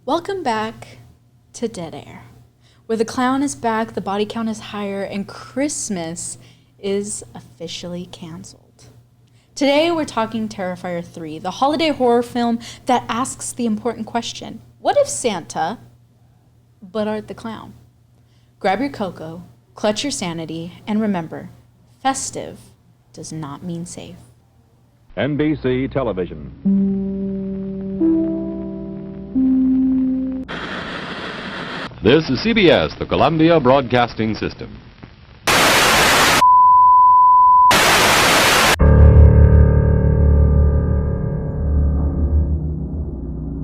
Welcome back to Dead Air, where the clown is back, the body count is higher, and Christmas is officially canceled. Today we're talking Terrifier 3, the holiday horror film that asks the important question, what if Santa, but Art the Clown? Grab your cocoa, clutch your sanity, and remember, festive does not mean safe. NBC Television. This is CBS, the Columbia Broadcasting System.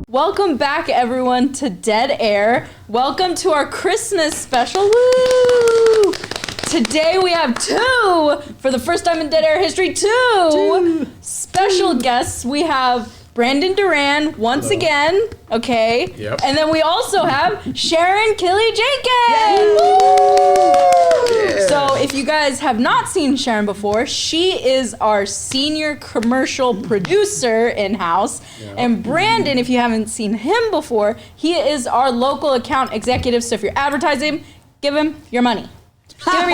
Welcome back, everyone, to Dead Air. Welcome to our Christmas special. Woo! Today we have for the first time in Dead Air history, two special guests. We have Brandon Duran once again, okay? Yep. And then we also have Sharon Kille-Jenkins. Yeah. So if you guys have not seen Sharon before, she is our senior commercial producer in-house. Yep. And Brandon, if you haven't seen him before, he is our local account executive. So if you're advertising, give him your money.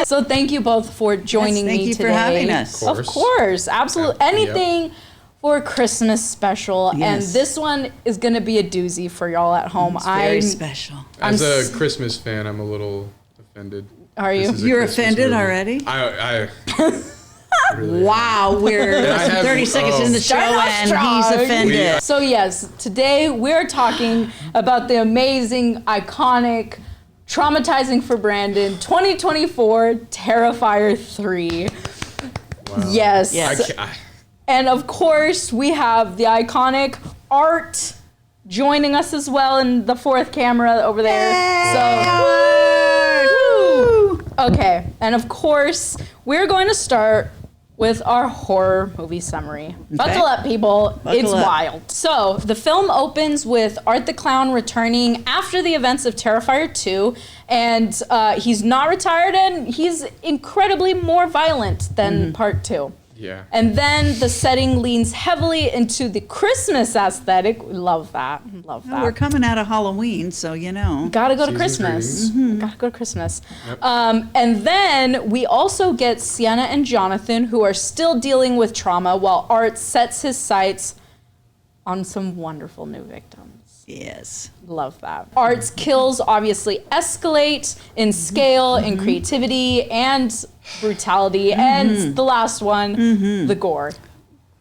So thank you both for joining me today. Thank you for having us. Of course, absolutely. Anything for Christmas special, and this one is going to be a doozy for y'all at home. It's very special. As a Christmas fan, I'm a little offended. Are you? You're offended already? I really wow, we're 30 seconds in the show and he's offended. So yes, today we're talking about the amazing, iconic, traumatizing for Brandon, 2024 Terrifier 3. Wow. Yes. And of course, we have the iconic Art joining us as well in the fourth camera over there. Okay, and of course, we're going to start with our horror movie summary. Okay. Buckle up, people. It's wild. So, the film opens with Art the Clown returning after the events of Terrifier 2, and he's not retired, and he's incredibly more violent than part 2. Yeah. And then the setting leans heavily into the Christmas aesthetic. Love that. Love that. We're coming out of Halloween, so you know. Gotta go to Christmas. Gotta go to Christmas. Yep. And then we also get Siena and Jonathan, who are still dealing with trauma, while Art sets his sights on some wonderful new victims. Yes. Love that. Art's kills obviously escalate in scale, in creativity, and brutality, and the last one, the gore.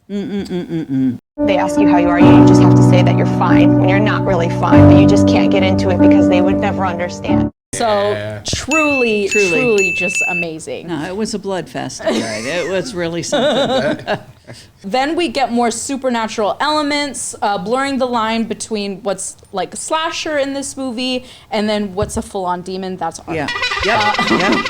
They ask you how you are, you just have to say that you're fine when you're not really fine, but you just can't get into it because they would never understand. So truly just amazing. No, it was a blood fest, right? It was really something. Then we get more supernatural elements, blurring the line between what's like a slasher in this movie and then what's a full-on demon. That's Art. Yeah. Yep.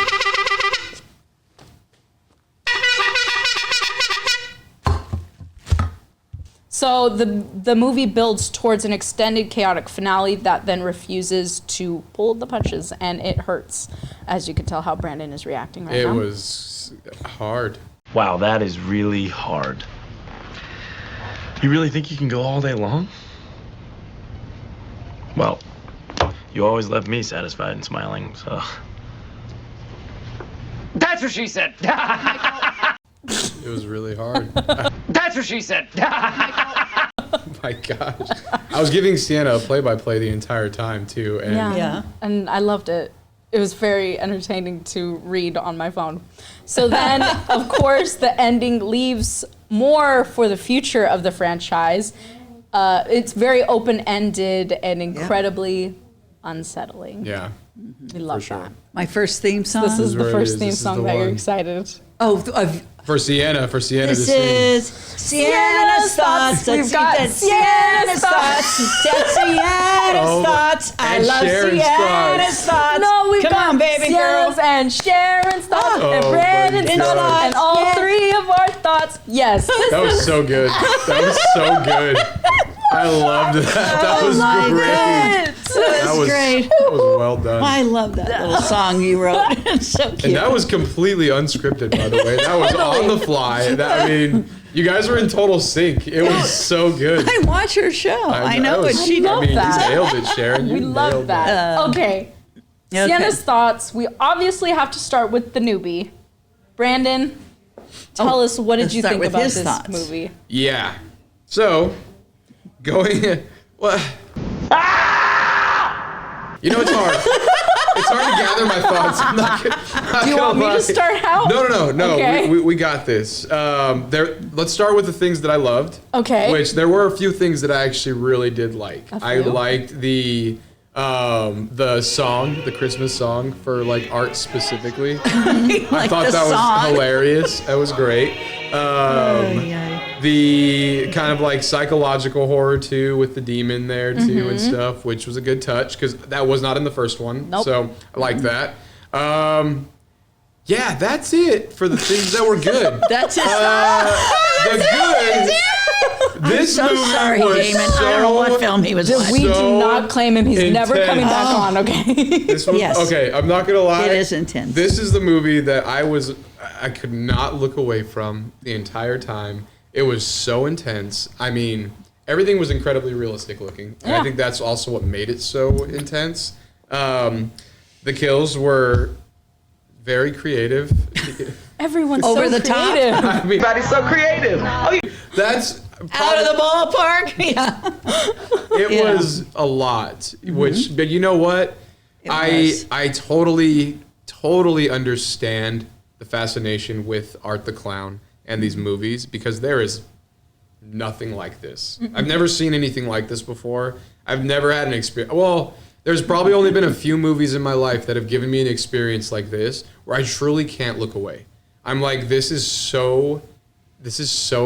So the movie builds towards an extended chaotic finale that then refuses to pull the punches, and it hurts, as you can tell how Brandon is reacting right now. It was hard. Wow, that is really hard. You really think you can go all day long? Well, you always left me satisfied and smiling, so... That's what she said! It was really hard. That's what she said! Oh my gosh. I was giving Siena a play-by-play the entire time, too. And Yeah, and I loved it. It was very entertaining to read on my phone. So then, of course, the ending leaves more for the future of the franchise. It's very open-ended and incredibly unsettling. Yeah. We love sure. that. My first theme song. This is the where it first is. theme This is song the that you're one. excited. For Siena to This sing. is Siena's Thoughts. We've got Siena's Thoughts. That's Siena's Thoughts. I and love Sharon's Siena's Thoughts. No, we've Come got on, baby girl. Siena's and Sharon's thoughts and Oh, Brandon's my thoughts God. and all three of our thoughts. Yes. That was so good. That was so good. I loved that. That was great. That's great. That was well done. I love that little song you wrote. It's so cute. And that was completely unscripted, by the way. That was on the fly. I mean, you guys were in total sync. It was so good. I watch her show. I know what she love does. You that. nailed it, Sharon. We love that. Okay. Siena's thoughts. We obviously have to start with the newbie. Brandon, tell us, what did you think about this movie? Yeah. So, going... Well, you know, it's hard. It's hard to gather my thoughts. I'm not Do you want me to start out? No. Okay. We got this. Let's start with the things that I loved. Okay. Which there were a few things that I actually really did like. I few? liked the song, the Christmas song for like Art specifically. I thought that was hilarious. That was great. The kind of like psychological horror too, with the demon there too and stuff, which was a good touch because that was not in the first one. Nope. So I like that. Yeah, that's it for the things that were good. That's it. This I'm so movie sorry, was Damon. I don't know what film he was We in. do not claim him. He's never coming back on, okay? This was, Yes. Okay, I'm not gonna lie. It is intense. This is the movie that I could not look away from the entire time. It was so intense. I mean, everything was incredibly realistic looking. And I think that's also what made it so intense. The kills were very creative. Everyone's Over so the top. creative. I mean, Everybody's so creative. Oh, that's Out of the ballpark. Yeah. It was a lot, but you know what? I totally understand the fascination with Art the Clown and these movies because there is nothing like this. I've never seen anything like this before. I've never had an experience. Well, there's probably only been a few movies in my life that have given me an experience like this where I truly can't look away. I'm like, this is so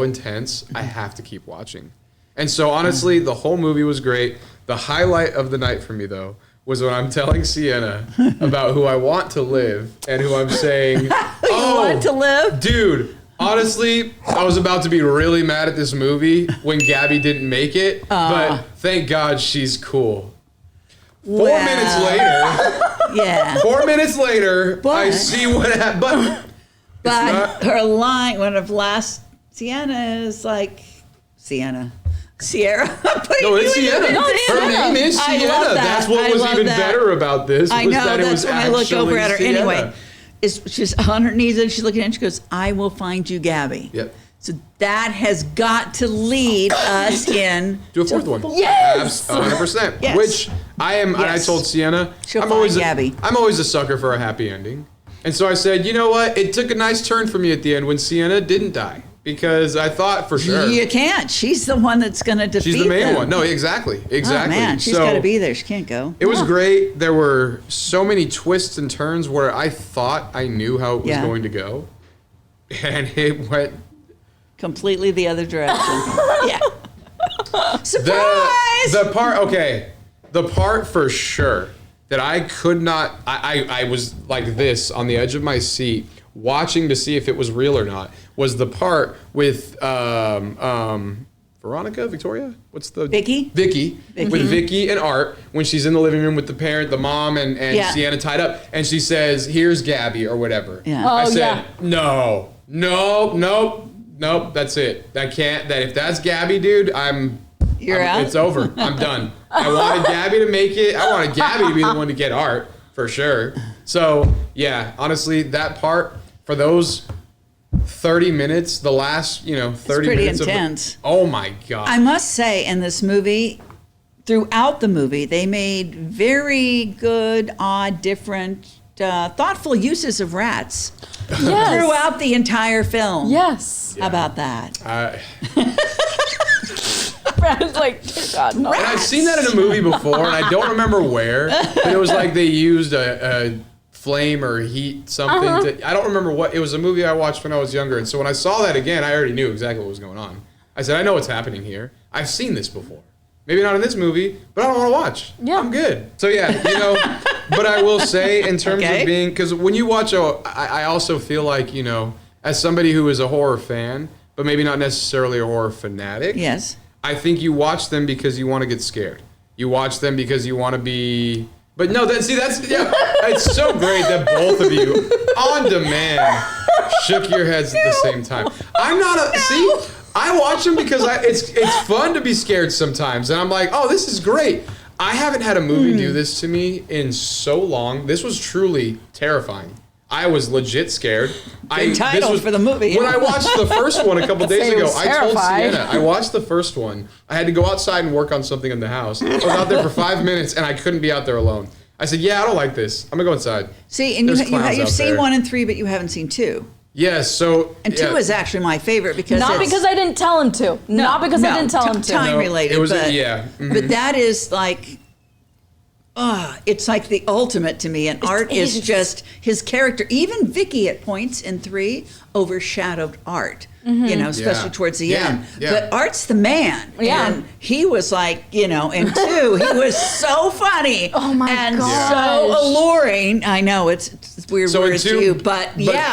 intense. I have to keep watching. And so honestly, the whole movie was great. The highlight of the night for me though was when I'm telling Siena about who I want to live and who I'm saying, want to live? Dude, honestly, I was about to be really mad at this movie when Gabby didn't make it, but thank God she's cool. 4 minutes later, Yeah. 4 minutes later, I see what happened. But her line, one of last, Siena is like, Sierra. No, it's Siena. Her name is I Siena. love that. That's what I was love even that. better about this. I was know, that it that's was when I look over at her. Siena. Anyway, she's on her knees and she's looking at him. She goes, I will find you, Gabby. Yep. So that has got to lead us in. Do a fourth one. Yes! 100%. Yes. Which I am, and I Yes. told Siena, She'll I'm find always Gabby. I'm always a sucker for a happy ending. And so I said, you know what? It took a nice turn for me at the end when Siena didn't die. Because I thought for sure. You can't. She's the one that's going to defeat She's the main them. one. No, exactly. Exactly. Oh, man. She's So, got to be there. She can't go. It was great. There were so many twists and turns where I thought I knew how it was going to go. And it went Completely the other direction. Yeah. Surprise! The part for sure that I could not, I was like this on the edge of my seat watching to see if it was real or not, was the part with Victoria? What's the? Vicky. With Vicky and Art when she's in the living room with the parent, the mom, and Yeah. Siena tied up, and she says, "Here's Gabby" or whatever. Yeah. I said, yeah. "No, that's it. If that's Gabby, dude, You're out? It's over. I'm done. I wanted Gabby to make it. I wanted Gabby to be the one to get Art for sure. So yeah, honestly, that part for those 30 minutes, the last 30 pretty minutes intense. oh my god! I must say, in this movie, throughout the movie, they made very good, odd, different, thoughtful uses of rats Yes. throughout the entire film. Yes. How about that? Brandon's like, dear God, no. And I've seen that in a movie before, and I don't remember where. But it was like they used a flame or heat something. I don't remember what. It was a movie I watched when I was younger, and so when I saw that again, I already knew exactly what was going on. I said, I know what's happening here. I've seen this before. Maybe not in this movie, but I don't want to watch. Yeah. I'm good. So yeah, but I will say in terms of being, because when you watch, I also feel like, as somebody who is a horror fan, but maybe not necessarily a horror fanatic. Yes. I think you watch them because you want to get scared. You watch them because you want to be. But no, it's so great that both of you on demand shook your heads at the same time. I watch them because it's fun to be scared sometimes, and I'm like, oh, this is great. I haven't had a movie do this to me in so long. This was truly terrifying. I was legit scared. Good title for the movie. When I watched the first one a couple days ago, I told Siena, I watched the first one. I had to go outside and work on something in the house. I was out there for 5 minutes, and I couldn't be out there alone. I said, yeah, I don't like this. I'm going to go inside. See, and you've seen 1 and 3, but you haven't seen 2. Yes, so... And 2 is actually my favorite because Not because I didn't tell him to. Not because I didn't tell him to. Time related. It was, but, Mm-hmm. But that is like... it's like the ultimate to me, and Art is just his character. Even Vicky at points in 3 overshadowed Art, especially towards the end. Yeah. But Art's the man, and he was like, in 2, he was so funny, and so alluring. I know it's weird words to you, but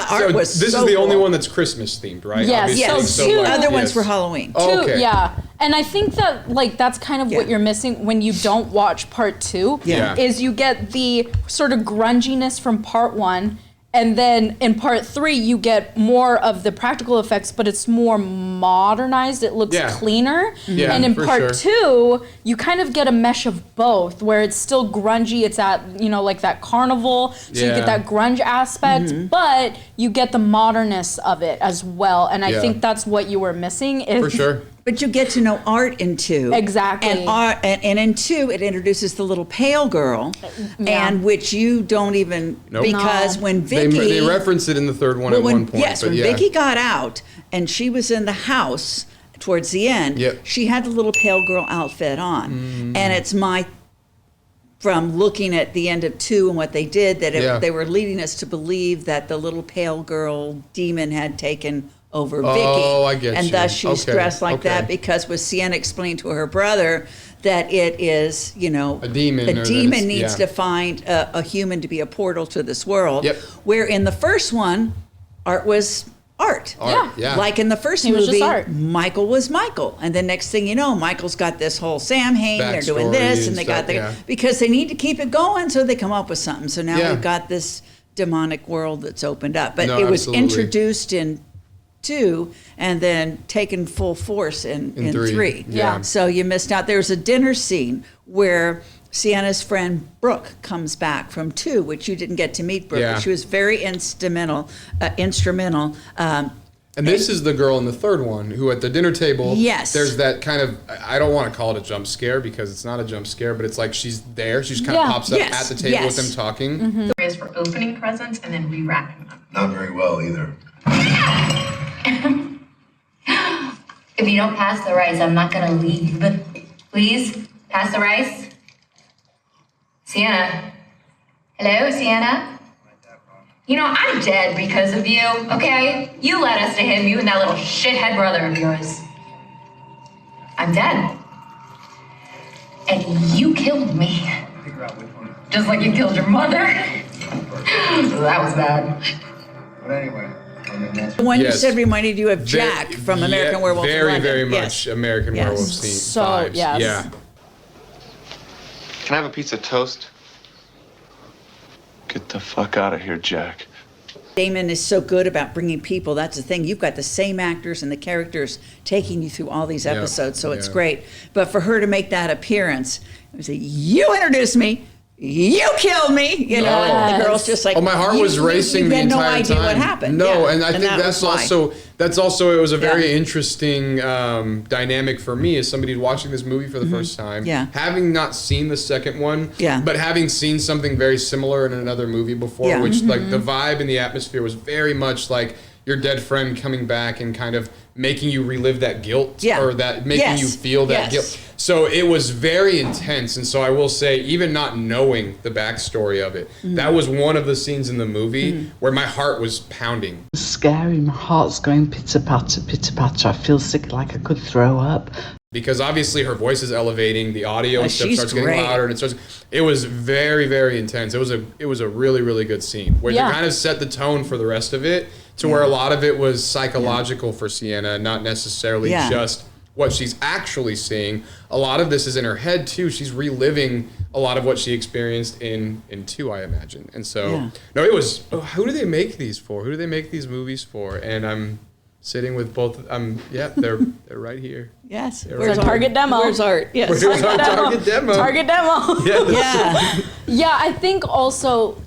Art was so This is the only one that's Christmas themed, right? Yes, Obviously. so 2 other ones were Halloween. Oh, okay. Yeah. And I think that that's kind of what you're missing when you don't watch part 2 is you get the sort of grunginess from part 1, and then in part 3 you get more of the practical effects, but it's more modernized. It looks cleaner. Yeah, and in for part 2 you kind of get a mesh of both, where it's still grungy. It's at like that carnival, so you get that grunge aspect, but you get the modernness of it as well. And I think that's what you were missing. For sure. But you get to know Art in 2. Exactly. And in 2, it introduces the little pale girl, and which you don't even, because when Vicky... They reference it in the third one at one point. Yes, when Vicky got out, and she was in the house towards the end, she had the little pale girl outfit on. And it's from looking at the end of 2 and what they did, that they were leading us to believe that the little pale girl demon had taken over Vicky. Oh, I get and you. thus she's dressed like that because with Siena explained to her brother that it is, a demon. A demon needs to find a human to be a portal to this world. Yep. Where in the first one, Art was Art. Yeah. Like in the first He was movie, just Art. Michael was Michael. And the next thing you know, Michael's got this whole Samhain, they're doing this, and they got because they need to keep it going, so they come up with something. So now we've got this demonic world that's opened up. But it was introduced in 2 and then taken full force in 3. Yeah. So you missed out. There's a dinner scene where Siena's friend Brooke comes back from 2, which you didn't get to meet Brooke. But she was very instrumental. And this is the girl in the third one who at the dinner table, there's that kind of, I don't want to call it a jump scare because it's not a jump scare, but it's like she's there. She just kind of pops up at the table with them talking. Is for opening presents and then rewrapping them. Not very well either. If you don't pass the rice, I'm not gonna leave. Please, pass the rice. Siena. Hello, Siena? I'm dead because of you, okay? You led us to him, you and that little shithead brother of yours. I'm dead. And you killed me. Just like you killed your mother. That was bad. But anyway, the one you said reminded you of Jack from American Werewolf in London. Very much American Werewolf scene vibes. Yeah. Can I have a piece of toast? Get the fuck out of here, Jack. Damon is so good about bringing people. That's the thing. You've got the same actors and the characters taking you through all these episodes, so it's great. But for her to make that appearance, it was you introduced me, you killed me, and the girl's just like, my heart was racing the entire time. You had no idea what happened. No, and I think that's also it was a very interesting dynamic for me as somebody watching this movie for the first time. Having not seen the second one, but having seen something very similar in another movie before, which like the vibe and the atmosphere was very much like your dead friend coming back and kind of making you relive that guilt or that making you feel that guilt. So it was very intense, and so I will say, even not knowing the backstory of it, that was one of the scenes in the movie where my heart was pounding. It's scary, my heart's going pitter-patter, pitter-patter. I feel sick, like I could throw up. Because obviously her voice is elevating, the audio and stuff starts getting louder, and it was very, very intense. It was a really, really good scene where they kind of set the tone for the rest of it to where a lot of it was psychological for Siena, not necessarily just what she's actually seeing. A lot of this is in her head too. She's reliving a lot of what she experienced in 2, I imagine. And so, no, it was, who do they make these for? Who do they make these movies for? And I'm sitting with both, they're right here. Yes. Where's Target demo? Where's Art? Yes. Where's our Target demo? Target demo. Yes. Yeah, I think also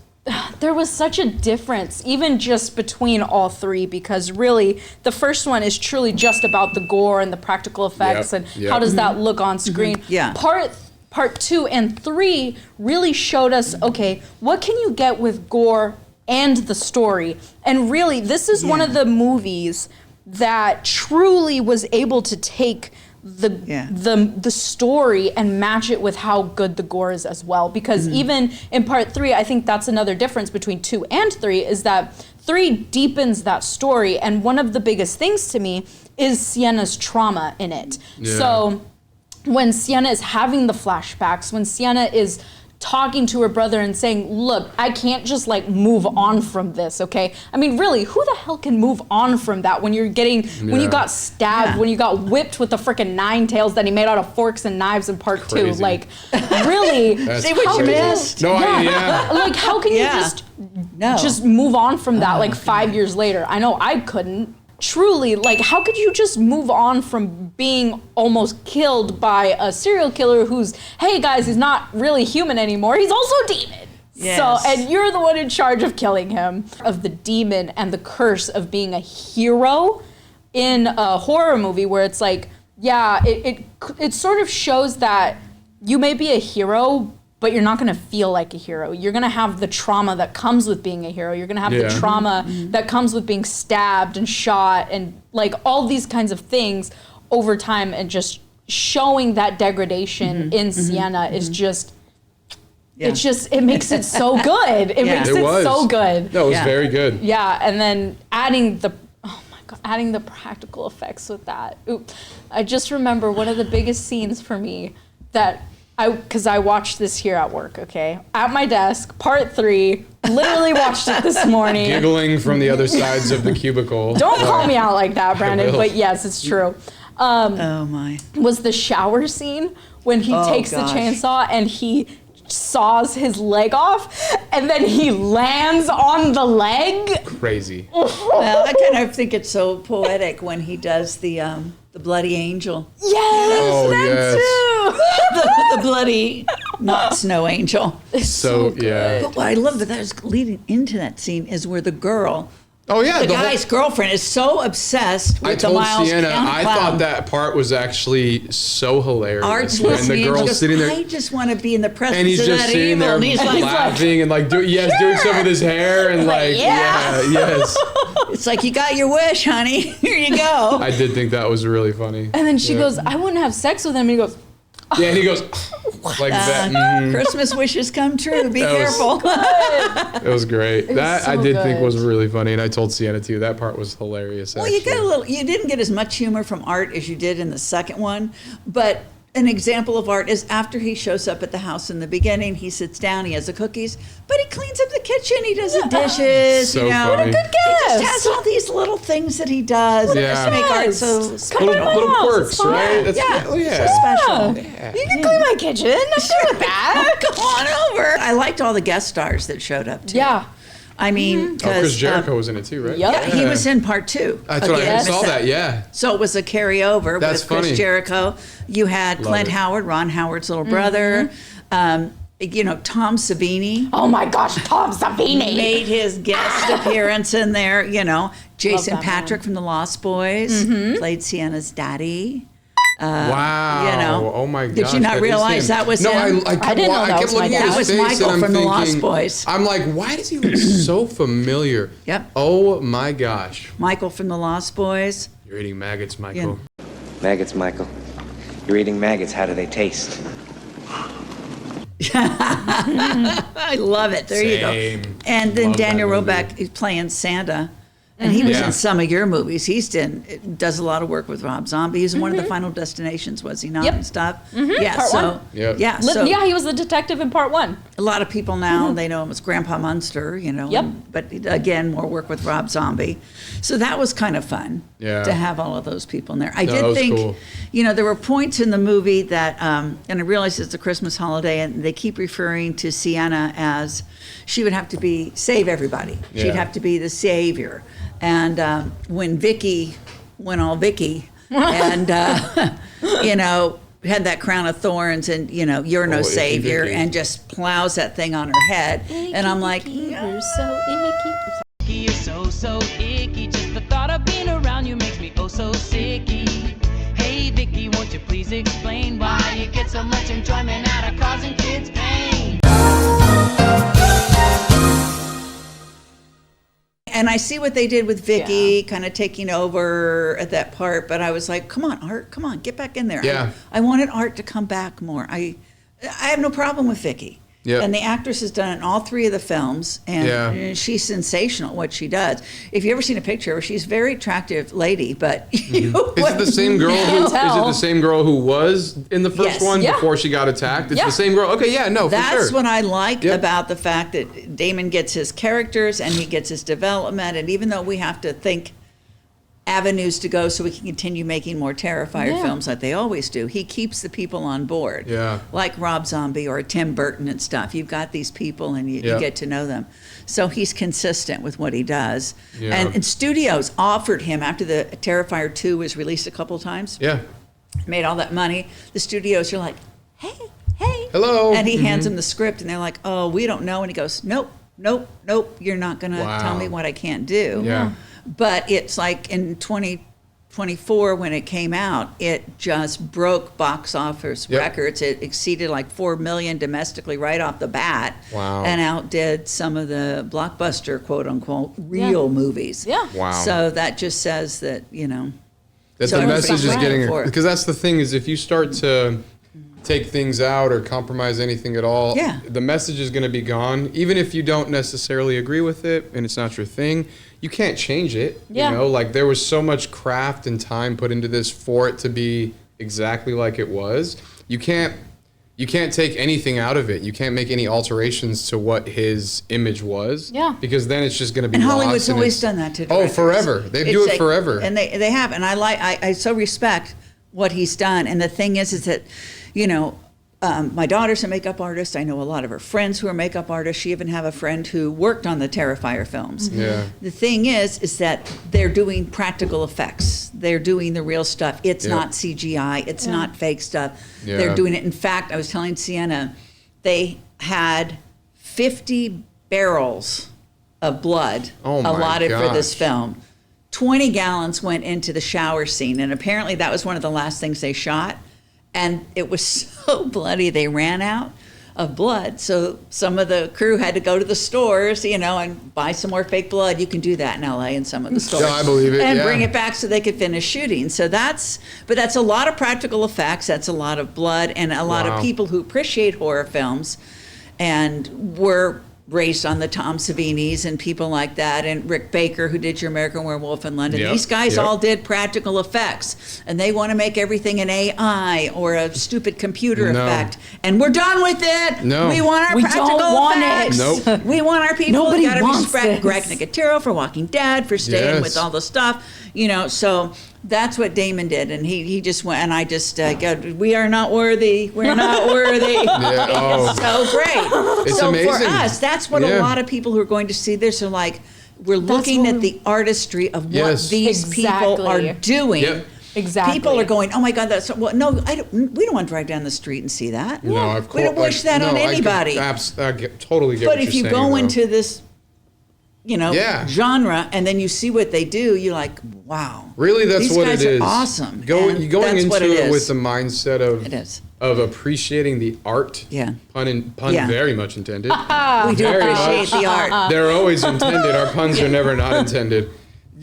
there was such a difference, even just between all three, because really the first one is truly just about the gore and the practical effects and how does that look on screen. Yeah. Part 2 and 3 really showed us, okay, what can you get with gore and the story? And really, this is one of the movies that truly was able to take the story and match it with how good the gore is as well. Because even in part 3, I think that's another difference between 2 and 3 is that 3 deepens that story. And one of the biggest things to me is Siena's trauma in it. Yeah. So when Siena is having the flashbacks, when Siena is talking to her brother and saying, look, I can't just like move on from this, okay? I mean, really, who the hell can move on from that when you're getting, when you got stabbed, when you got whipped with the frickin' 9 tails that he made out of forks and knives in part 2? Like, really? See what you missed? No, Like, how can you just move on from that like 5 years later? I know I couldn't. Truly, like, how could you just move on from being almost killed by a serial killer who's, hey guys, he's not really human anymore, he's also a demon. Yes. So, and you're the one in charge of killing him. Of the demon and the curse of being a hero in a horror movie where it's like, yeah, it sort of shows that you may be a hero, but you're not gonna feel like a hero. You're gonna have the trauma that comes with being a hero. You're gonna have the trauma that comes with being stabbed and shot and like all these kinds of things over time, and just showing that degradation in Siena is just, it makes it so good. It makes it so good. No, it was very good. Yeah, and then adding the practical effects with that. I just remember one of the biggest scenes for me that because I watched this here at work, okay? At my desk, part 3, literally watched it this morning. Giggling from the other sides of the cubicle. Don't call me out like that, Brandon, but yes, it's true. Oh my. Was the shower scene when he takes the chainsaw and he saws his leg off and then he lands on the leg? Crazy. Well, I kind of think it's so poetic when he does the bloody angel. Yes, the bloody, not snow angel. So yeah. But what I love that was leading into that scene is where the girl, the guy's girlfriend, is so obsessed with the Miles Siena, Count I clown. thought that part was actually so hilarious. Art's when listening, the girl's sitting there, I just want to be in the presence and he's of just that sitting evil. there And he's like, laughing and like doing stuff with his hair and like yes. It's like, you got your wish, honey. Here you go. I did think that was really funny. And then she goes, I wouldn't have sex with him. And he goes, yeah, and he goes like that. Christmas wishes come true. Be careful. It was great. That so I did think good. was really funny, and I told Siena too. That part was hilarious. Well, you didn't get as much humor from Art as you did in the second one, but an example of Art is after he shows up at the house in the beginning, he sits down, he has the cookies, but he cleans up the kitchen, he does the dishes, So you know. funny. Good He just guess. has all these little things that he does that just make Art so special. Little quirks, fine. right? That's So special. You can clean my kitchen. I'm sure with that. Come on over. I liked all the guest stars that showed up too. Yeah. I mean, Chris Jericho was in it too, right? Yep. he was in part 2. That's what I saw that. Yeah. So it was a carryover That's with Chris funny. Jericho. You had Clint it. Howard, Ron Howard's little brother. Tom Savini. Oh my gosh, Tom Savini Made his guest appearance in there. Jason that Patrick from the Lost Boys played Siena's daddy. Wow. Oh my gosh. Did you not that is realize him. that was No, him? I didn't know that kept was my looking at dad. his That was face Michael and I'm from the Lost thinking- Boys. I'm like, why does he look so familiar? Yep. Oh my gosh. Michael from the Lost Boys. You're eating maggots, Michael. Maggots, Michael. You're eating maggots. How do they taste? I love it. There you go. And then Love Daniel that movie. Roebuck is playing Santa. And he was Yeah. in some of your movies. Does a lot of work with Rob Zombie. He's in one of the Final Destinations, was he not? Yep. And stuff. Mhm. Yeah. Part so one. Yep. yeah. So Yeah, he was the detective in part 1. a lot of people now they know him as Grandpa Munster. Yep. But again, more work with Rob Zombie. So that was kind of fun. Yeah. To have all of those people in there. I No, did that was think, cool. there were points in the movie that, and I realize it's a Christmas holiday, and they keep referring to Siena as she would have to save everybody. Yeah. She'd have to be the savior. And when Vicky went all Vicky, and had that crown of thorns, and you're no Oh, icky savior, Vicky. and just plows that thing on her head, and I'm like, You're so icky. You're so icky. Just the thought of being around you makes me oh so sicky. Hey Vicky, won't you please explain why you get so much enjoyment out of causing kids pain? And I see what they did with Vicky, kind of taking over at that part, but I was like, come on, Art, come on, get back in there. Yeah. I wanted Art to come back more. I have no problem with Vicky. Yep. And the actress has done it in all 3 of the films, and she's sensational at what she does. If you ever seen a picture of her, she's a very attractive lady, but Is it the same girl? Is it the same girl who was in the first Yes. one Yeah. before she got attacked? It's Yeah. the same girl. Okay, yeah, no, for That's sure. what I like Yep. about the fact that Damon gets his characters and he gets his development. And even though we have to think avenues to go so we can continue making more Terrifier Yeah. films like they always do, he keeps the people on board. Yeah. Like Rob Zombie or Tim Burton and stuff. You've got these people and you Yep. get to know them. So he's consistent with what he does. Yeah. And studios offered him, after the Terrifier 2 was released a couple of times, Yeah. made all that money, the studios are like, hey, Hello. and he hands him the script, and they're like, oh, we don't know. And he goes, nope, you're not going to Wow. tell me what I can't do. Yeah. But it's like in 2024, when it came out, it just broke box office Yep. records. It exceeded like 4 million domestically right off the bat. Wow. And outdid some of the blockbuster, quote unquote, real movies. Yeah. Wow. So that just says that, That So the everybody's message is ready getting, for it. because that's the thing, is if you start to take things out or compromise anything at all, Yeah. the message is going to be gone. Even if you don't necessarily agree with it and it's not your thing, you can't change it. Yeah. Like there was so much craft and time put into this for it to be exactly like it was. You can't take anything out of it. You can't make any alterations to what his image was. Yeah. Because then it's just going to be And lost. Hollywood's and always it's- done that to Oh, directors. forever. They do It's it like- forever. And they have. And I so respect what he's done. And the thing is that, my daughter's a makeup artist. I know a lot of her friends who are makeup artists. She even have a friend who worked on the Terrifier films. Yeah. The thing is that they're doing practical effects. They're doing the real stuff. It's Yep. not CGI. It's not fake stuff. Yeah. They're doing it. In fact, I was telling Siena, they had 50 barrels of blood Oh my allotted for this gosh. film. 20 gallons went into the shower scene, and apparently that was one of the last things they shot. And it was so bloody, they ran out of blood. So some of the crew had to go to the stores, and buy some more fake blood. You can do that in LA in some of the stores. I believe it, And yeah. bring it back so they could finish shooting. So that's a lot of practical effects. That's a lot of blood, and a lot Wow. of people who appreciate horror films and were raised on the Tom Savinis and people like that, and Rick Baker, who did Your American Werewolf in London. Yep, These guys yep. all did practical effects, and they want to make everything an AI or a stupid computer No. effect. And we're done with it. No. We want our We practical don't want it. effects. Nope. We want our people. Nobody We got to wants respect this. Greg Nicotero for Walking Dead, for staying Yes. with all the stuff. So that's what Damon did, and he just went, and I just go, we are not worthy. We're not worthy. Yeah, oh. It's so great. It's so amazing. for us, that's what Yeah. a lot of people who are going to see this are like. We're looking what at the artistry of what Yes. these people are Exactly. doing. Yep. Exactly. People are going, oh my God, that's well. No, we don't want to drive down the street and see that. No, of course. We don't wish that on anybody. I totally get But what if you're you saying, go though. into this, Yeah. genre, and then you see what they do, you're like, wow. Really, that's These what guys it is. are awesome. Going And into that's what it, is. with the mindset of It is. of appreciating the art. Yeah. Pun Yeah. very much intended. We do Very appreciate much. the art. They're always intended. Our puns are never not intended.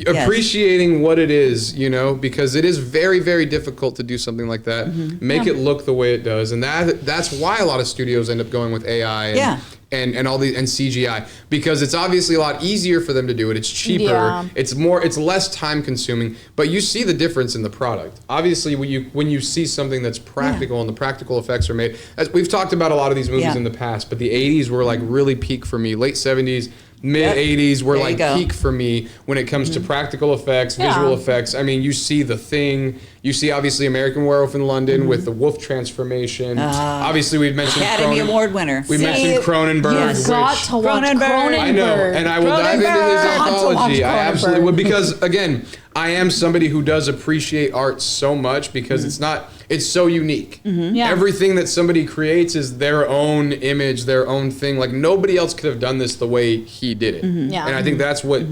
Appreciating what it is, because it is very, very difficult to do something like that. Mm-hmm. Make it look the way it does, and that's why a lot of studios end up going with AI and Yeah. and all the and CGI, because it's obviously a lot easier for them to do it. It's cheaper. Yeah. It's less time consuming, but you see the difference in the product. Obviously, when you see something that's practical and the practical effects are made, as we've talked about a lot of these movies in the past, but the 80s were like really peak for me. Late 70s, mid 80s were like peak for me when it comes to practical effects, visual effects. I mean, you see The Thing, you see obviously American Werewolf in London with the wolf transformation. Obviously, we've mentioned Academy Award winner. We mentioned Cronenberg. You've got to watch Cronenberg. I know, and I will dive into his anthology. I absolutely would, because again, I am somebody who does appreciate art so much because it's so unique. Yeah. Everything that somebody creates is their own image, their own thing. Like nobody else could have done this the way he did it. Yeah. And I think that's what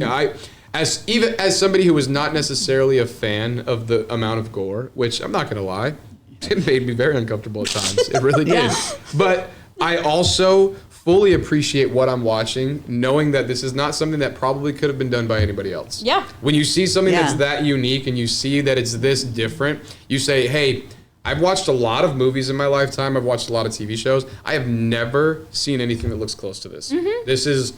as somebody who was not necessarily a fan of the amount of gore, which I'm not going to lie, it made me very uncomfortable at times. It really did. But I also fully appreciate what I'm watching, knowing that this is not something that probably could have been done by anybody else. Yeah. When you see something that's that unique and you see that it's this different, you say, hey, I've watched a lot of movies in my lifetime. I've watched a lot of TV shows. I have never seen anything that looks close to this. This is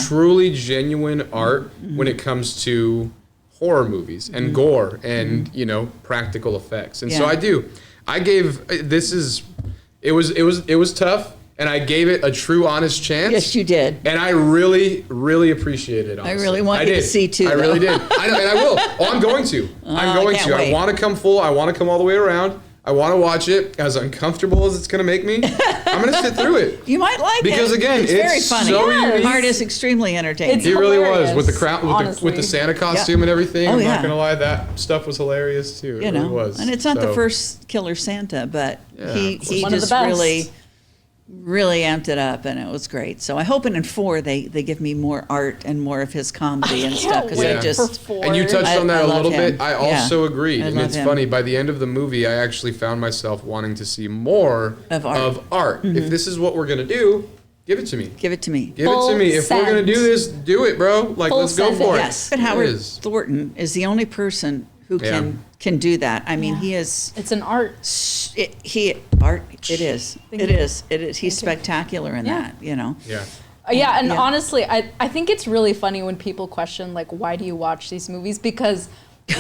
truly genuine art when it comes to horror movies and gore and, practical effects. And so it was tough. And I gave it a true, honest chance. Yes, you did. And I really, really appreciated it, honestly. I really want you to see, too. I really did. And I will. Oh, I'm going to. I'm going to. Wait. I want to come full. I want to come all the way around. I want to watch it, as uncomfortable as it's going to make me. I'm going to sit through it. You might like because, it. Again, it's very funny. So unique. Art is extremely entertaining. It really was. With the crown, with the Santa costume and everything. I'm not going to lie, that stuff was hilarious, too. It really was. And it's not the first Killer Santa, but he just really amped it up, and it was great. So I hope in 4 they give me more art and more of his comedy and stuff, because I just and you touched on that a little bit. I also agreed, and it's him. funny. By the end of the movie, I actually found myself wanting to see more of art. If this is what we're gonna do, give it to me. Give it to me. Give it to me. If we're gonna do this, do it, bro. Like, let's go for it. Yes, but Howard Thornton is the only person who can do that. I mean, he is. It's an art. It is. He's spectacular in that. Yeah. Yeah, and honestly, I think it's really funny when people question, like, why do you watch these movies? Because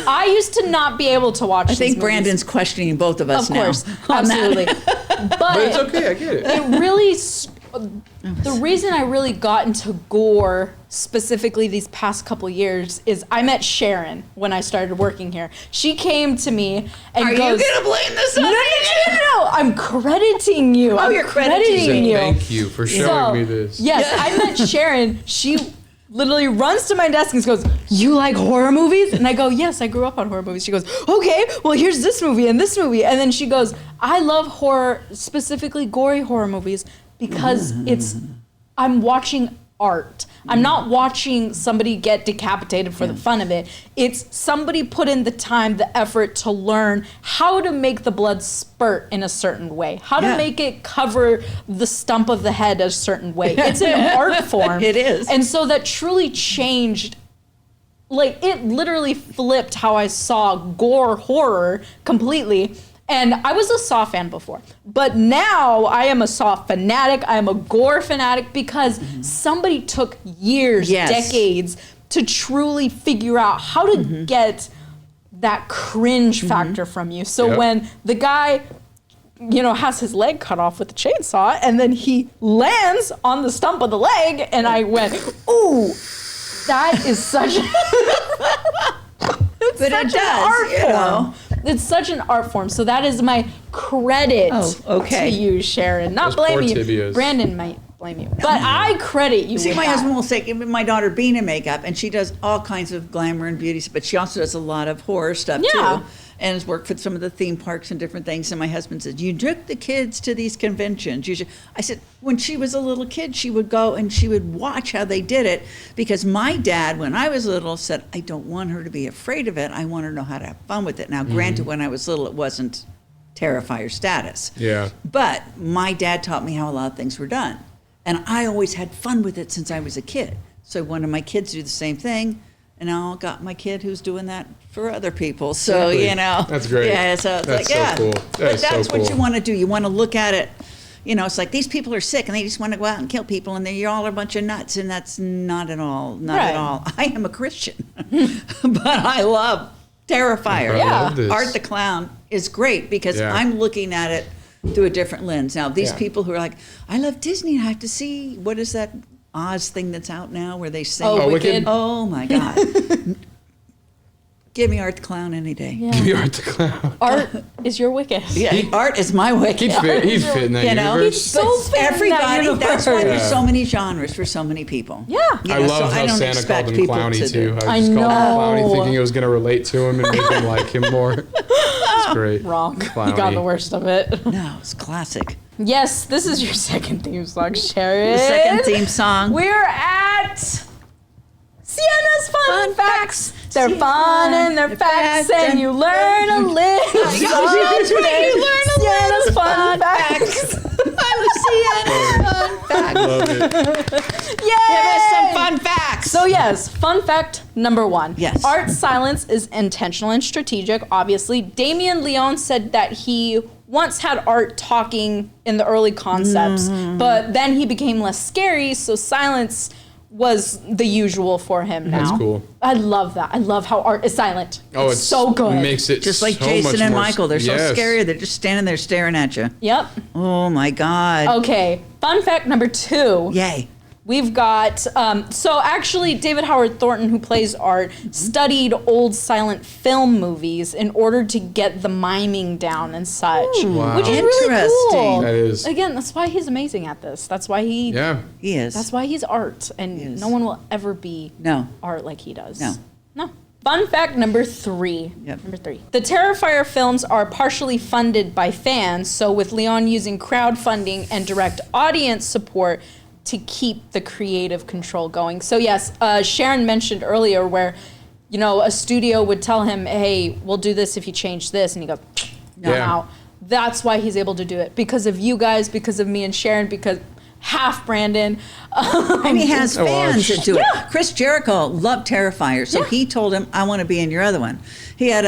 I used to not be able to watch these movies. I think Brandon's questioning both of us now. Of course, absolutely. But it's okay, I get it. It really, the reason I really got into gore, specifically these past couple years, is I met Sharon when I started working here. She came to me and goes, "Are you gonna blame this on me?" No, I'm crediting you. Oh, you're crediting you. Thank you for showing me this. Yes, I met Sharon. She literally runs to my desk and goes, "You like horror movies?" And I go, "Yes, I grew up on horror movies." She goes, "Okay, well, here's this movie and this movie." And then she goes, "I love horror, specifically gory horror movies, because I'm watching art. I'm not watching somebody get decapitated for the fun of it. It's somebody put in the time, the effort to learn how to make the blood spurt in a certain way, how to make it cover the stump of the head a certain way. It's an art form." It is. And so that truly changed, like, it literally flipped how I saw gore horror completely. And I was a Saw fan before, but now I am a Saw fanatic. I am a gore fanatic because somebody took years, decades to truly figure out how to get that cringe factor from you. So when the guy, has his leg cut off with the chainsaw and then he lands on the stump of the leg, and I went, "Ooh, that is such But it does, It's such an art form. So that is my credit to you, Sharon. Not blaming you. Brandon might blame you. But I credit you. See, my husband will say, my daughter being in makeup, and she does all kinds of glamour and beauty, but she also does a lot of horror stuff too. And has worked with some of the theme parks and different things. And my husband said, "You took the kids to these conventions." I said, when she was a little kid, she would go and she would watch how they did it, because my dad, when I was little, said, "I don't want her to be afraid of it. I want her to know how to have fun with it." Now, granted, when I was little, it wasn't Terrifier status. Yeah. But my dad taught me how a lot of things were done. And I always had fun with it since I was a kid. So one of my kids do the same thing. And now I got my kid who's doing that for other people. So, That's great. Yeah, so it's that's so cool. But that's what you want to do. You want to look at it, it's like these people are sick and they just want to go out and kill people and you all are a bunch of nuts, and that's not at all. I am a Christian, but I love Terrifier. Art the Clown is great because I'm looking at it through a different lens. Now, these people who are like, I love Disney, I have to see, what is that Oz thing that's out now where they sing? Oh, Wicked. Oh my God. Give me Art the Clown any day. Yeah. Give me Art the Clown. Art is your Wicked. Yeah, Art is my Wicked. He'd fit in that universe. He's so fit everybody, in that that's why universe. there's so many genres for so many people. Yeah. I love how Santa called him Clowny too. I just called him Clowny thinking it was going to relate to him and make him like him more. It's great. Wrong. Clowny. You got the worst of it. No, it's classic. Yes, this is your second theme song, Sharon. The second theme song. We're at Siena's Fun Facts. They're fun and they're facts, and you learn a little. That's right, you learn a Siena's Fun Facts. I was Siena's Fun Facts. Love it. Yay! Give us some fun facts. So yes, fun fact number 1. Yes. Art's silence is intentional and strategic, obviously. Damien Leone said that he once had Art talking in the early concepts, but then he became less scary, so silence was the usual for him now. That's cool. I love that. I love how Art is silent. Oh, it's so good. Makes it just like so Jason much and more Michael. They're so scary. They're just standing there staring at you. Yep. Oh my God. Okay. Fun fact number 2. Yay. We've got, so actually David Howard Thornton, who plays Art, studied old silent film movies in order to get the miming down and such. Wow. Which is really cool. That is. Again, that's why he's amazing at this. That's why he is. That's why he's Art. And no one will ever be Art like he does. No. Fun fact number 3. Number 3. The Terrifier films are partially funded by fans, so with Leon using crowdfunding and direct audience support to keep the creative control going. So yes, Sharon mentioned earlier where, a studio would tell him, hey, we'll do this if you change this. And he goes, no. That's why he's able to do it. Because of you guys, because of me and Sharon, because half Brandon. And he has fans that do it. Chris Jericho loved Terrifier, so he told him, I want to be in your other one. He had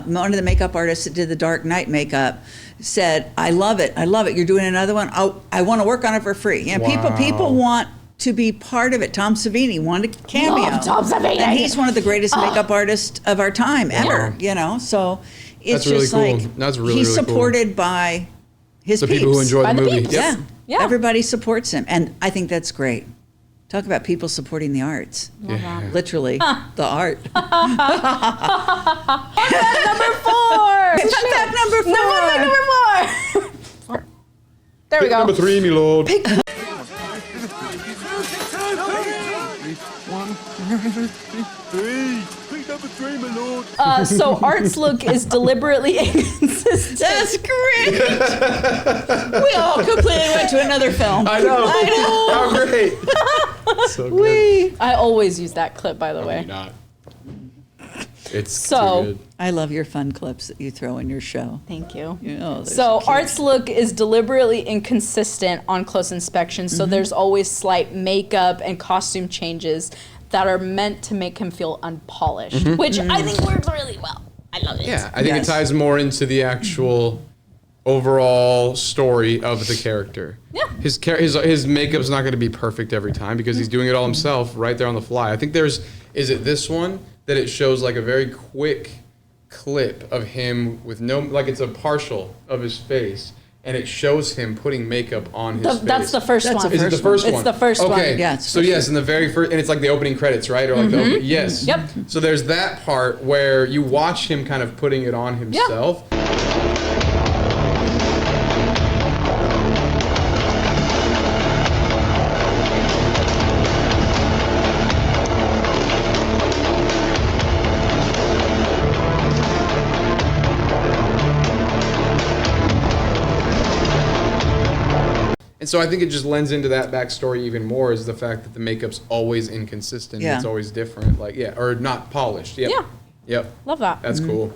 one of the makeup artists that did the Dark Knight makeup said, I love it. You're doing another one? I want to work on it for free. People want to be part of it. Tom Savini wanted a cameo. Love Tom Savini. And he's one of the greatest makeup artists of our time ever, so it's That's just really like cool. That's really, he's really cool. supported by his The peeps. people who enjoy the movie. Yeah. Everybody supports him. And I think that's great. Talk about people supporting the arts. Literally, the art. Fun fact number 4. Fun fact number 4. Number 4. There we go. Number 3, me lord. So Art's look is deliberately inconsistent. That's great. We all completely went to another film. I know. How great. So good. I always use that clip, by the way. Not. It's too good. I love your fun clips that you throw in your show. Thank you. So Art's look is deliberately inconsistent on close inspection, so there's always slight makeup and costume changes that are meant to make him feel unpolished, which I think works really well. I love it. Yeah, I think it ties more into the actual overall story of the character. Yeah. His makeup's not going to be perfect every time because he's doing it all himself right there on the fly. I think is it this one that it shows like a very quick clip of him with it's a partial of his face. And it shows him putting makeup on his face. That's the first one. Is it the first one? It's the first one. Okay. Yeah, So yes, in the very first, and it's like the opening credits, right? Or like yes. Yep. So there's that part where you watch him kind of putting it on himself. And so I think it just lends into that backstory even more, is the fact that the makeup's always inconsistent. Yeah. It's always different, or not polished. Yep. Yeah. Yep. Love that. That's cool.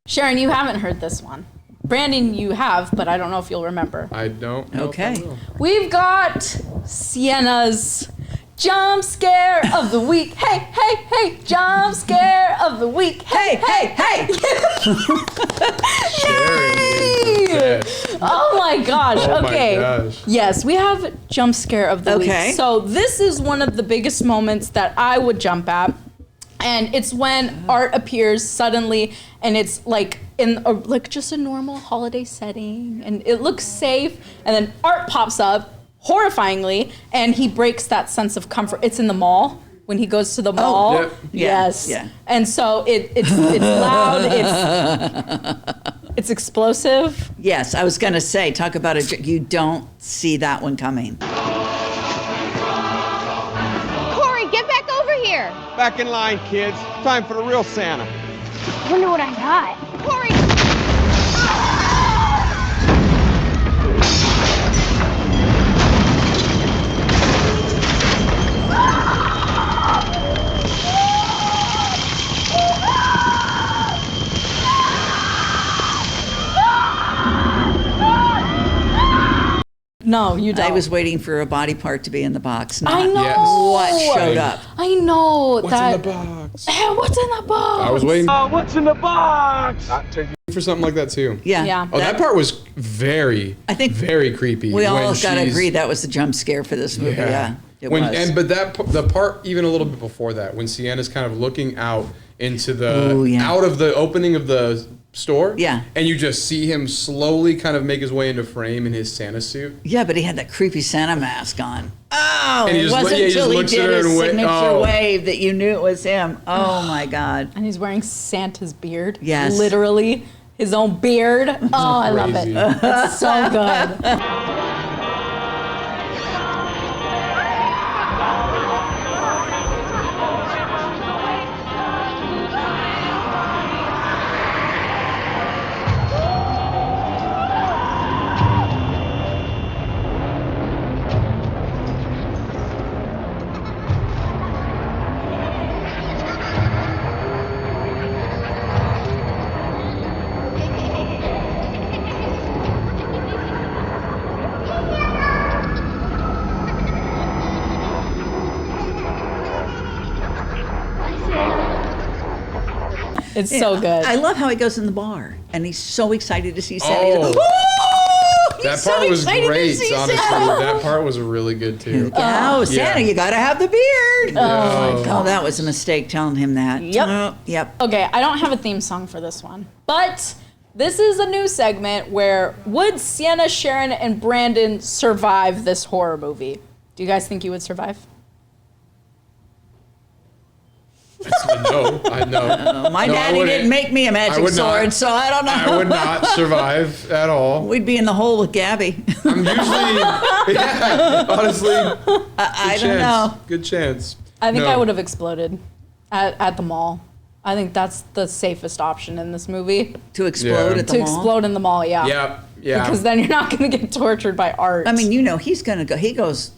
Sharon, you haven't heard this one. Brandon, you have, but I don't know if you'll remember. I don't know. Okay. If I will. We've got Siena's Jump scare of the week. Hey, hey, hey. Jump scare of the week. Hey, hey, hey. Yay! Oh my gosh. Okay. Yes, we have jump scare of the week. So this is one of the biggest moments that I would jump at. And it's when Art appears suddenly, and it's like in like just a normal holiday setting, and it looks safe, and then Art pops up horrifyingly, and he breaks that sense of comfort. It's in the mall when he goes to the mall. Yep. Yes. Yeah. And so it's loud. It's explosive. Yes, I was gonna say, talk about you don't see that one coming. Corey, get back over here. Back in line, kids. Time for the real Santa. I wonder what I got. Corey! No, you don't. I was waiting for a body part to be in the box. Not I know. what showed up. I know. What's in the box? What's in the box? I was waiting. What's in the box? For something like that too. Yeah. Oh, that part was very creepy. We all when got to she's- agree that was the jump scare for this movie. Yeah, it was. But the part even a little bit before that, when Siena's kind of looking out into the out of the opening of the store. Yeah. And you just see him slowly kind of make his way into frame in his Santa suit. Yeah, but he had that creepy Santa mask on. Oh, And he it just wasn't he until he looks at did her his and signature wave that you knew it was him. Oh my God. And he's wearing Santa's beard. Yes. Literally his own beard. Oh, I love it. Crazy. It's so good. It's so good. I love how he goes in the bar and he's so excited to see Santa. Oh. He's That so part was excited to great, see honestly. Santa. That part was really good too. Oh, Santa, you got to have the beard. Oh my God. Oh, that was a mistake telling him that. Yep. Yep. Okay, I don't have a theme song for this one, but this is a new segment where would Siena, Sharon, and Brandon survive this horror movie? Do you guys think you would survive? No, I know. My daddy didn't make me a magic sword, so I don't know. I would not survive at all. We'd be in the hole with Gabby. I'm usually, honestly, I don't know. Good chance. I think No. I would have exploded at the mall. I think that's the safest option in this movie. To explode at the To mall? explode in the mall, yeah. Yeah, yeah. Because then you're not going to get tortured by Art. I mean, he's going to go. He goes,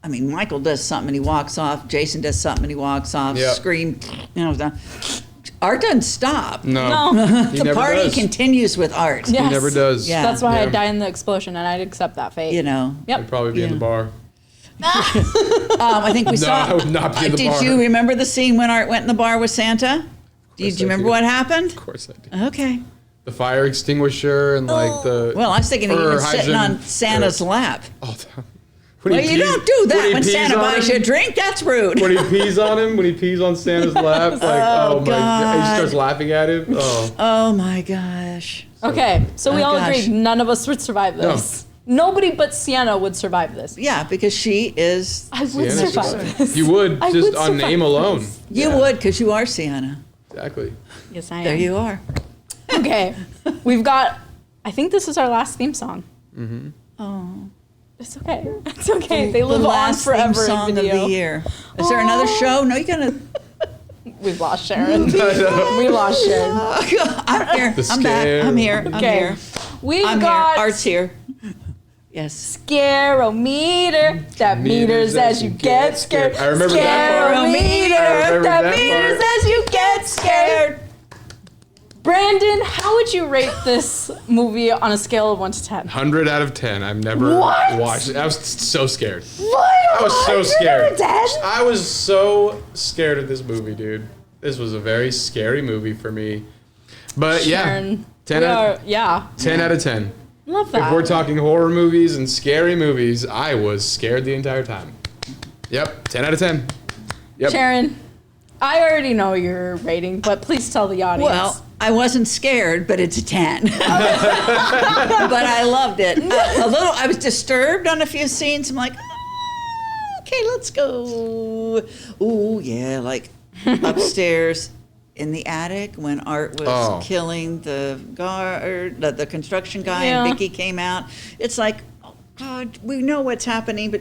I mean, Michael does something and he walks off. Jason does something and he walks off. Yep. Scream. Art doesn't stop. No. He The never party does. continues with Art. Yes. He never does. Yeah. That's why Yeah. I'd die in the explosion, and I'd accept that fate. You know. Yep. I'd probably be in the bar. I think we No, saw. I would not be in the Did bar. you remember the scene when Art went in the bar with Santa? Do you remember what happened? Of course I do. Okay. The fire extinguisher and like the. Well, I was thinking of fire even sitting on hydrant. Santa's lap. Oh, Well, you don't do that when Santa buys you a drink. That's rude. When he pees on him, when he pees on Santa's lap, like, oh my God. He God. starts laughing at him. Oh. Oh my gosh. Okay, so we Oh, all gosh. agreed none of us would survive this. Nobody but Siena would survive this. Yeah, because she is. I would Sienna's survive just- this. You would, I just would on survive name alone. this. You would, because you are Siena. Exactly. Yes, I am. There you are. Okay, we've got. I think this is our last theme song. Mm-hmm. Oh. It's okay. It's okay. They live the on last forever theme song in video. of the year. Is there another show? No, you gotta. We've lost Sharon. We lost Sharon. I'm here. The I'm back. scare. I'm here. I'm Okay. here. We've I'm got here. Art's here. Yes. Scarometer that meters as you get scared. I remember that part. Scarometer I remember that that meters part. as you get scared. Brandon, how would you rate this movie on a scale of 1 to 10? 100 out of 10. I've never watched it. I was so scared. What? I was so scared. 10? I was so scared of this movie, dude. This was a very scary movie for me. But Sharon, 10 out of 10. Love that. If we're talking horror movies and scary movies, I was scared the entire time. Yep, 10 out of 10. Yep. Sharon, I already know your rating, but please tell the audience. Well, I wasn't scared, but it's a 10. But I loved it. I was disturbed on a few scenes. I'm like, okay, let's go. Ooh, yeah, like upstairs in the attic when Art was killing the guard, the construction guy, and Vicky came out. It's like, oh God, we know what's happening, but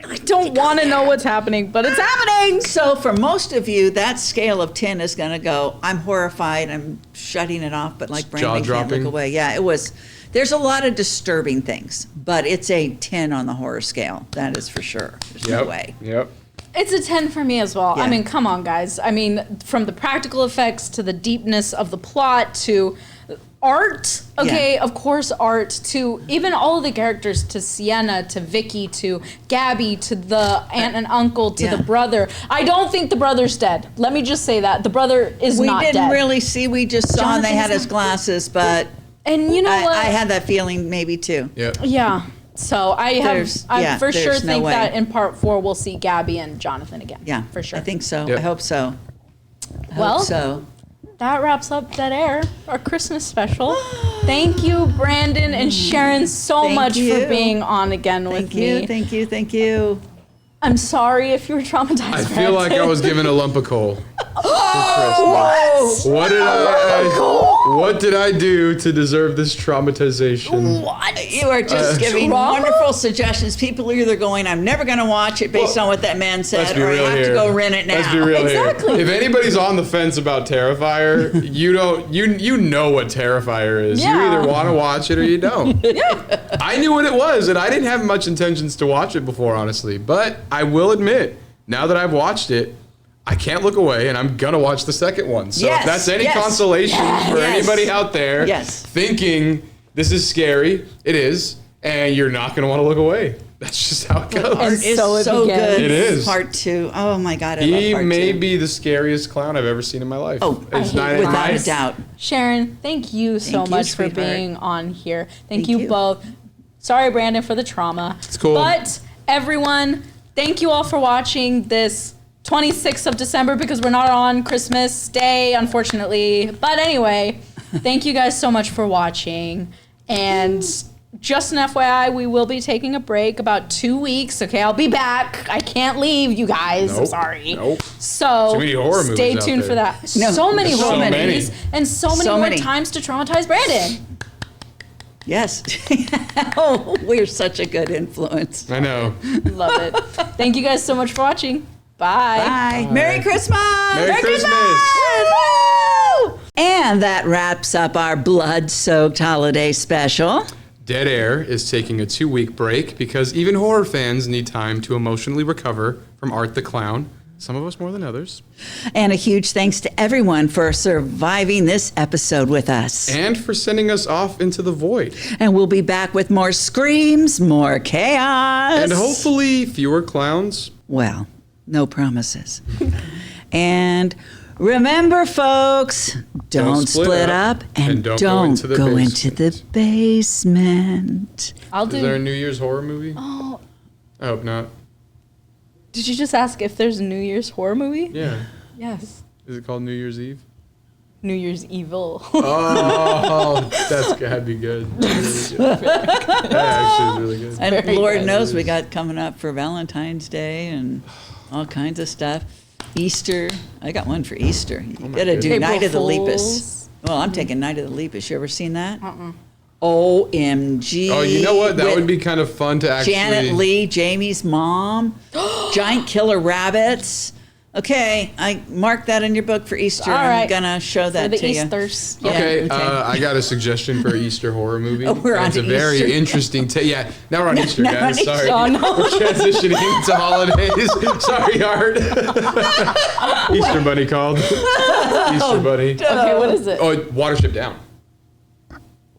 I don't want to know what's happening, but it's happening. So for most of you, that scale of 10 is going to go, I'm horrified, I'm shutting it off, but like Brandon can't look away. Yeah, it was. There's a lot of disturbing things, but it's a 10 on the horror scale. That is for sure. There's no way. Yep. It's a 10 for me as well. Yeah. I mean, come on, guys. I mean, from the practical effects to the deepness of the plot to art, of course, art, to even all of the characters, to Siena, to Vicky, to Gabby, to the aunt and uncle, to the brother. I don't think the brother's dead. Let me just say that. The brother is not dead. We didn't really see. We just saw and they had his glasses, but and you know what? I had that feeling maybe too. Yeah. So I for sure think way. that in part 4 we'll see Gabby and Jonathan again. Yeah, for sure. I think so. I hope so. That wraps up Dead Air, our Christmas special. Thank you, Brandon and Sharon, so much for being on again with me. Thank you. I'm sorry if you were traumatized. I feel like I was given a lump of coal. What did I do to deserve this traumatization? What? You are just giving wonderful suggestions. People are either going, I'm never going to watch it based on what that man said, or I have to go rent it now. Let's be real here. If anybody's on the fence about Terrifier, you know what Terrifier is. Yeah. You either want to watch it or you don't. I knew what it was, and I didn't have much intentions to watch it before, honestly. But I will admit, now that I've watched it, I can't look away, and I'm gonna watch the second one. So if that's any consolation for anybody out there thinking this is scary, it is, and you're not gonna want to look away. That's just how it goes. Art is so good. It is. Part 2. Oh my God, I love He part 2. may be the scariest clown I've ever seen in my life. Oh, without a doubt. Sharon, thank you so much for being on here. Thank you both. Sorry, Brandon, for the trauma. It's cool. But everyone, thank you all for watching this 26th of December, because we're not on Christmas Day, unfortunately. But anyway, thank you guys so much for watching. And just an FYI, we will be taking a break about 2 weeks. Okay, I'll be back. I can't leave, you guys. I'm sorry. So many horror movies stay out tuned there. for that. So many horror movies and so many more times to traumatize Brandon. Yes. Oh, we're such a good influence. I know. Love it. Thank you guys so much for watching. Bye. Merry Christmas. Merry Christmas. And that wraps up our blood-soaked holiday special. Dead Air is taking a 2-week break because even horror fans need time to emotionally recover from Art the Clown. Some of us more than others. And a huge thanks to everyone for surviving this episode with us. And for sending us off into the void. And we'll be back with more screams, more chaos. And hopefully fewer clowns. Well, no promises. And remember, folks, don't split up and don't go into the basement. Is there a New Year's horror movie? Oh. I hope not. Did you just ask if there's a New Year's horror movie? Yeah. Yes. Is it called New Year's Eve? New Year's Evil. Oh, that'd be good. That actually is really good. And Lord knows we got coming up for Valentine's Day and all kinds of stuff. Easter. I got one for Easter. You gotta do Night of the Lepus. Well, I'm taking Night of the Lepus. You ever seen that? OMG. Oh, you know what? That would be kind of fun to actually... Janet Leigh, Jamie's mom, giant killer rabbits. Okay, I marked that in your book for Easter. All I'm right. gonna show that For the to you. Easters. Yeah, Okay, I got a suggestion for an Easter horror movie. Oh, we're on It's a Easter. very interesting. Yeah, now we're on Easter, now we're guys. on Sorry, Easter. Oh, no. we're transitioning to holidays. Sorry, Art. Easter Bunny called. Easter Bunny. Okay, what is it? Oh, Watership Down.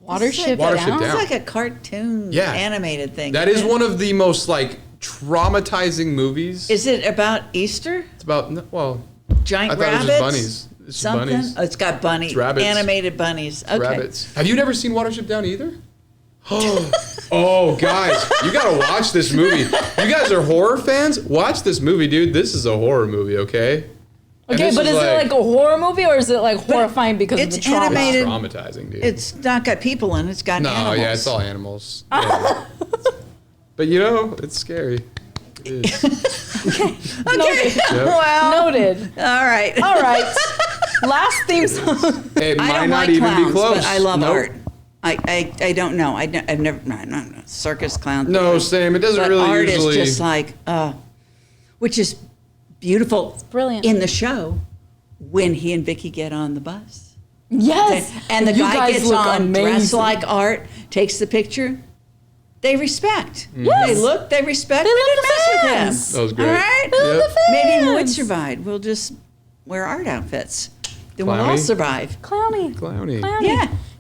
Watership Watership Down? Down. It's like a cartoon animated thing. That is one of the most like traumatizing movies. Is it about Easter? It's about Giant I thought rabbits? it was just bunnies. It's Something? bunnies. Oh, it's got bunny. It's rabbits. Animated bunnies. Okay. Rabbits. Have you never seen Watership Down either? Oh, guys, you gotta watch this movie. You guys are horror fans? Watch this movie, dude. This is a horror movie, okay? Okay, but is it like a horror movie or is it like horrifying because of the trauma? animated. It's traumatizing, dude. It's not got people in it. It's got animals. Yeah, it's all animals. Yeah. But you know, it's scary. It is. Okay. Yep. Well. Noted. All right. All right. Last theme song. It I might don't not like even clowns, be close. but I love Nope. art. I don't know. I've never I'm not a circus clown. No, same. It doesn't but really art usually. is just like which is beautiful. It's brilliant in the show when he and Vicky get on the bus. Yes. And the You guy guys gets look on dressed amazing. like Art, takes the picture. They respect. Yes. They look, they respect, They they love didn't the mess with fans. him. That was great. All right? They love the Maybe we would fans. survive. We'll just wear art outfits. Then we'll all Clowny? survive. Clowny. Clowny. Clowny. Yeah.